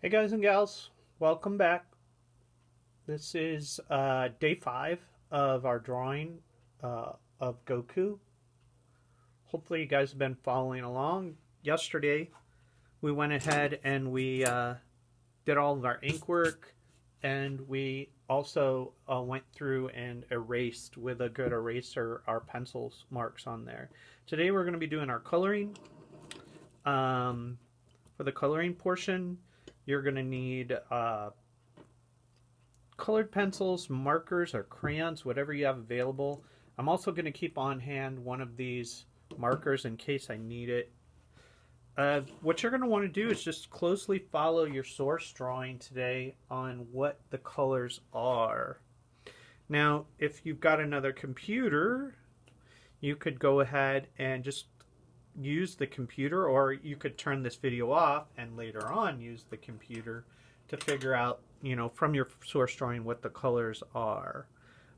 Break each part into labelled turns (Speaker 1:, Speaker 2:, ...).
Speaker 1: Hey guys and gals, welcome back. This is day 5 of our drawing of Goku. Hopefully you guys have been following along. Yesterday we went ahead and we did all of our ink work, and we also went through and erased with a good eraser our pencils marks on there. Today we're going to be doing our coloring. For the coloring portion, you're going to need colored pencils, markers, or crayons, whatever you have available. I'm also going to keep on hand one of these markers in case I need it. What you're going to want to do is just closely follow your source drawing today on what the colors are. Now, if you've got another computer, you could go ahead and just use the computer, or you could turn this video off and later on use the computer to figure out, from your source drawing what the colors are.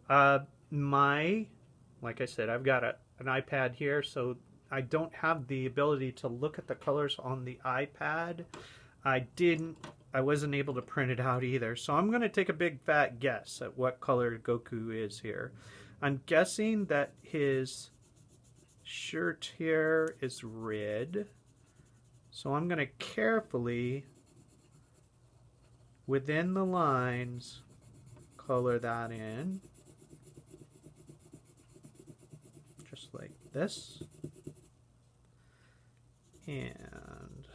Speaker 1: Like I said, I've got an iPad here, so I don't have the ability to look at the colors on the iPad. I wasn't able to print it out either, so I'm going to take a big fat guess at what color Goku is here. I'm guessing that his shirt here is red, so I'm going to carefully, within the lines, color that in, just like this. And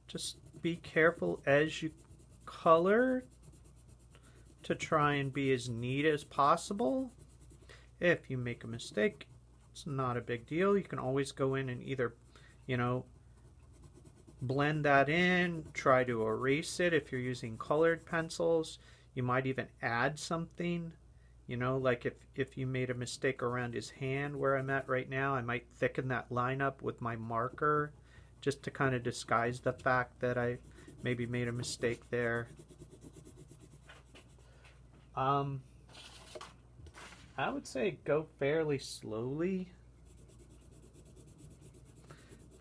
Speaker 1: just be careful as you color to try and be as neat as possible. If you make a mistake, it's not a big deal. You can always go in and either, blend that in, try to erase it if you're using colored pencils. You might even add something, like if you made a mistake around his hand where I'm at right now, I might thicken that line up with my marker just to kind of disguise the fact that I maybe made a mistake there. I would say go fairly slowly.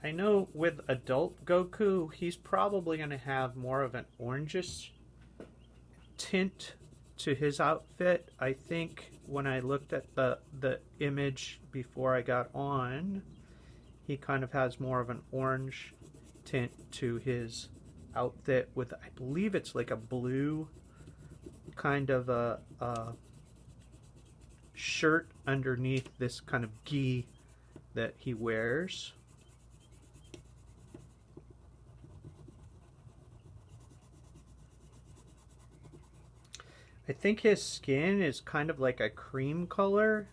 Speaker 1: I know with adult Goku, he's probably going to have more of an orangish tint to his outfit. I think when I looked at the image before I got on, he kind of has more of an orange tint to his outfit with, I believe it's like a blue kind of a shirt underneath this kind of gi that he wears. I think his skin is kind of like a cream color,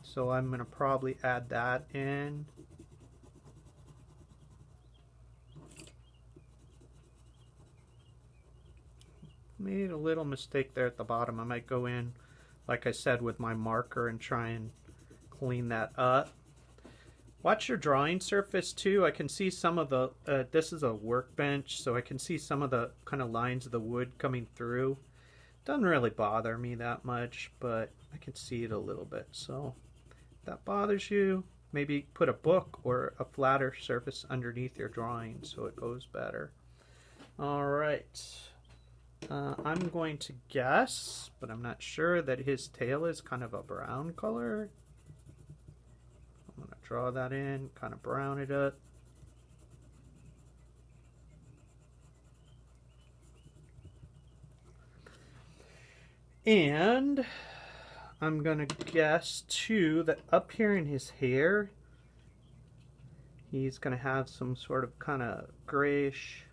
Speaker 1: so I'm going to probably add that in. Made a little mistake there at the bottom. I might go in, like I said, with my marker and try and clean that up. Watch your drawing surface too. I can see some of the, this is a workbench, so I can see some of the kind of lines of the wood coming through. Doesn't really bother me that much, but I can see it a little bit. So if that bothers you, maybe put a book or a flatter surface underneath your drawing so it goes better. All right. I'm going to guess, but I'm not sure, that his tail is kind of a brown color. I'm going to draw that in, kind of brown it up. And I'm going to guess too that up here in his hair, he's going to have some sort of kind of grayish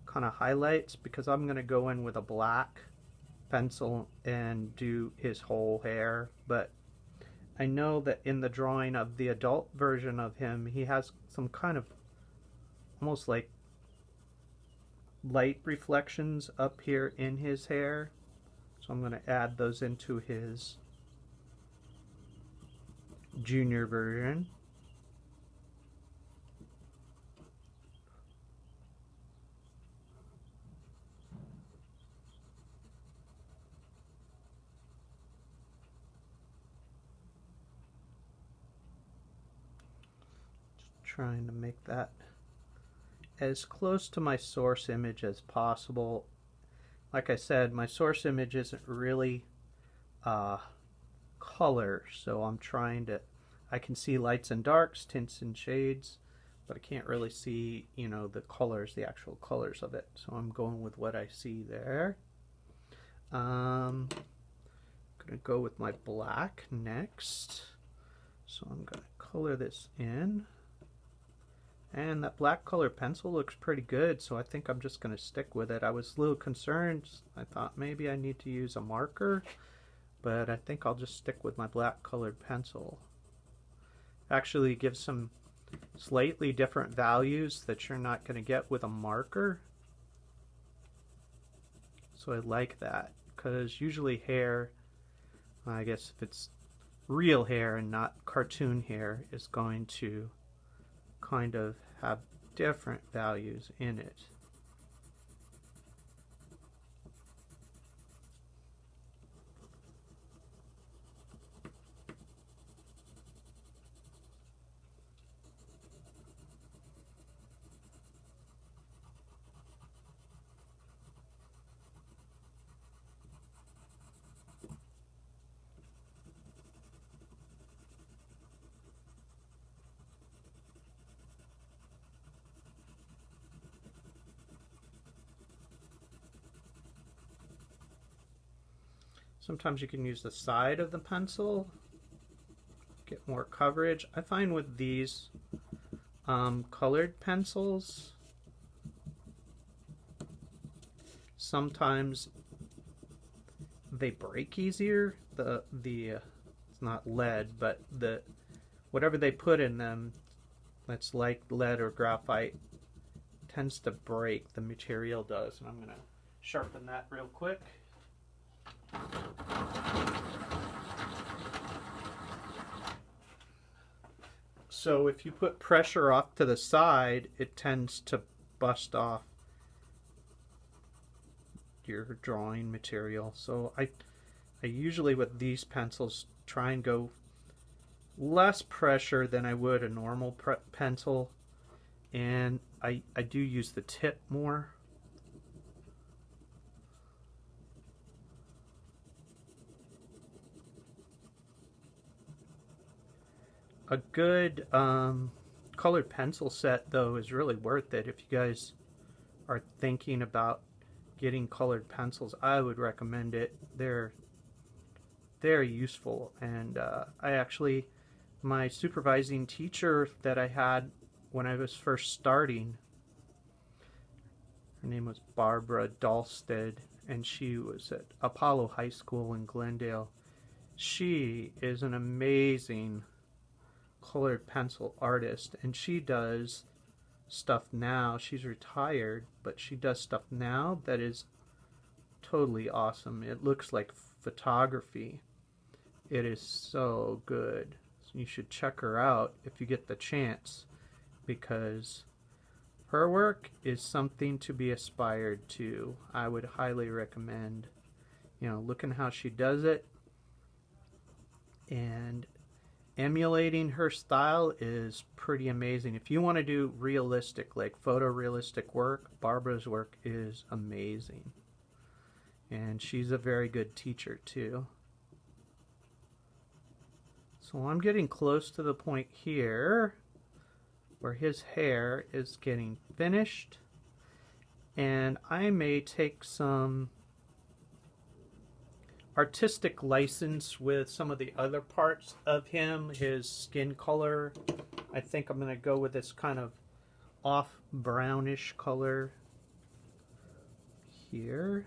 Speaker 1: kind of highlights, because I'm going to go in with a black pencil and do his whole hair. But I know that in the drawing of the adult version of him, he has some kind of almost like light reflections up here in his hair, so I'm going to add those into his junior version. trying to make that as close to my source image as possible. Like I said, my source image isn't really color, so I'm trying to, I can see lights and darks, tints and shades, but I can't really see, you know, the colors, the actual colors of it. So I'm going with what I see there. I'm gonna go with my black next. So I'm gonna color this in. And that black color pencil looks pretty good, so I think I'm just gonna stick with it. I was a little concerned. I thought maybe I need to use a marker, but I think I'll just stick with my black colored pencil. Actually gives some slightly different values that you're not going to get with a marker. So I like that, because usually hair, I guess if it's real hair and not cartoon hair, is going to kind of have different values in it. Sometimes you can use the side of the pencil, get more coverage. I find with these colored pencils, sometimes they break easier. It's not lead, but whatever they put in them, that's like lead or graphite, tends to break. The material does, and I'm going to sharpen that real quick. So if you put pressure off to the side, it tends to bust off your drawing material. So I usually with these pencils try and go less pressure than I would a normal pencil, and I do use the tip more. A good colored pencil set, though, is really worth it. If you guys are thinking about getting colored pencils, I would recommend it. They're very useful, and my supervising teacher that I had when I was first starting, her name was Barbara Dahlstead, and she was at Apollo High School in Glendale. She is an amazing colored pencil artist, and she does stuff now. She's retired, but she does stuff now that is totally awesome. It looks like photography. It is so good. So you should check her out if you get the chance, because her work is something to be aspired to. I would highly recommend, you know, looking how she does it, and emulating her style is pretty amazing. If you want to do realistic, like photorealistic work, Barbara's work is amazing. And she's a very good teacher too. So I'm getting close to the point here where his hair is getting finished, and I may take some artistic license with some of the other parts of him. His skin color, I think I'm going to go with this kind of off brownish color here.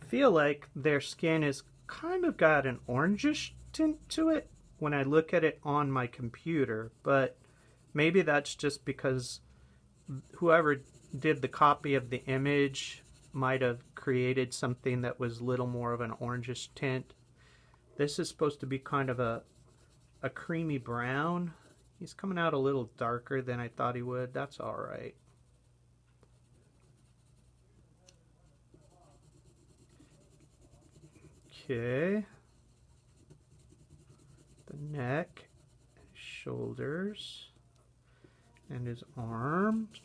Speaker 1: Feel like their skin is kind of got an orangish tint to it when I look at it on my computer, but maybe that's just because whoever did the copy of the image might have created something that was a little more of an orangish tint. This is supposed to be kind of a creamy brown. He's coming out a little darker than I thought he would. That's all right. Okay. The neck, shoulders, and his arms.